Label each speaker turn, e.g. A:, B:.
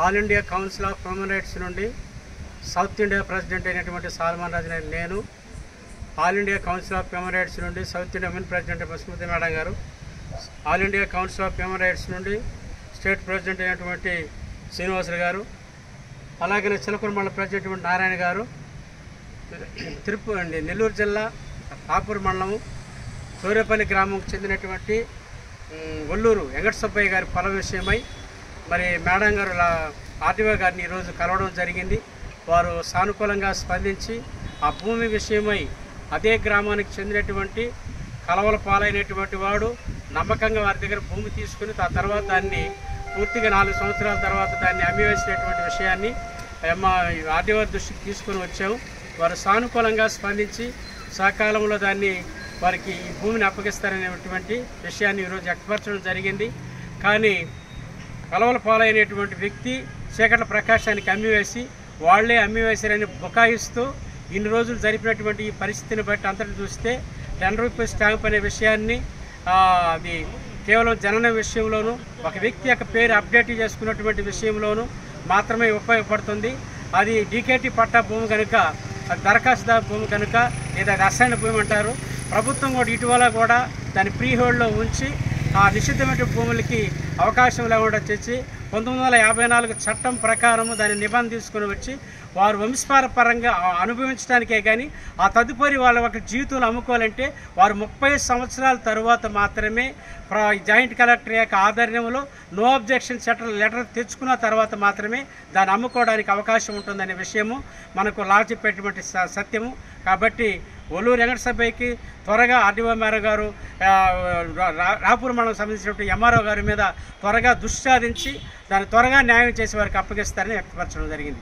A: All India council of human rights నుండి south India president అయినటువంటి salmon రాజు నేను, all India council of human rights నుండి south India women president స్మృతి madam గారు, all India council of human rights నుండి state president అయినటువంటి శ్రీనివాసులు గారు, అలాగే Chilakuru president Narayana గారు, నెల్లూరు జిల్లా పాపూరు మండలము సూర్యపల్లి గ్రామంకు చెందినటువంటి ఒల్లూరు వెంకట సుబ్బయ్య గారి పొలం విషయమై మరి మేడం గారు ఆర్టీఓ గారిని ఈరోజు కలవడం జరిగింది. వారు సానుకూలంగా స్పందించి ఆ భూమి విషయమై అదే గ్రామానికి చెందినటువంటి కలవల పాలైనటువంటి వాడు నమ్మకంగా వారి దగ్గర భూమి తీసుకుని ఆ తర్వాత దాన్ని పూర్తిగా 4 సంవత్సరాల తర్వాత దాన్ని అమ్మివేసినటువంటి విషయాన్ని మా ఆర్టీఓ దృష్టికి తీసుకొని వచ్చాము. వారు సానుకూలంగా స్పందించి సకాలంలో దాన్ని వారికి ఈ భూమిని అప్పగిస్తారనేటువంటి విషయాన్ని ఈరోజు వ్యక్తపరచడం జరిగింది. కానీ కలవల పాలైనటువంటి వ్యక్తి చీకట్ల ప్రకాశానికి అమ్మివేసి వాళ్లే అమ్మివేశారని బుకాయిస్తూ ఇన్ని రోజులు జరిపినటువంటి ఈ పరిస్థితిని బట్టి అంతటి చూస్తే 10 రూపీస్ స్టాంప్ అనే విషయాన్ని అది కేవలం జనన విషయంలోనూ ఒక వ్యక్తి యొక్క పేరు అప్డేట్ చేసుకున్నటువంటి విషయంలోనూ మాత్రమే ఉపయోగపడుతుంది. అది డీకేటీ పట్టా భూమి కనుక, అది దరఖాస్తుదారు భూమి కనుక, లేదా అది అసైన్ భూమి అంటారు. ప్రభుత్వం కూడా ఇటీవల కూడా దాన్ని ప్రీ హోల్డ్లో ఉంచి ఆ నిషిద్ధమైన భూములకి అవకాశం లేకుండా తెచ్చి 1954 చట్టం ప్రకారము దాని నిబంధన తీసుకుని వచ్చి వారు వంశపారపరంగా అనుభవించడానికే కానీ ఆ తదుపరి వాళ్ళ ఒక జీవితంలో అమ్ముకోవాలంటే వారు 30 సంవత్సరాల తరువాత మాత్రమే జాయింట్ కలెక్టర్ యొక్క ఆధ్వర్యంలో నో అబ్జెక్షన్ లెటర్ తెచ్చుకున్న తర్వాత మాత్రమే దాన్ని అమ్ముకోవడానికి అవకాశం ఉంటుందనే విషయము మనకు లా చెప్పేటువంటి సత్యము. కాబట్టి ఒల్లూరు వెంకట సుబ్బయ్యకి త్వరగా ఆర్డీఓ మేర గారు రాపూర్ మండలం సంబంధించినటువంటి ఎంఆర్ఓ గారి మీద త్వరగా దృష్టి సాధించి దాన్ని త్వరగా న్యాయం చేసి వారికి అప్పగిస్తారని వ్యక్తపరచడం జరిగింది.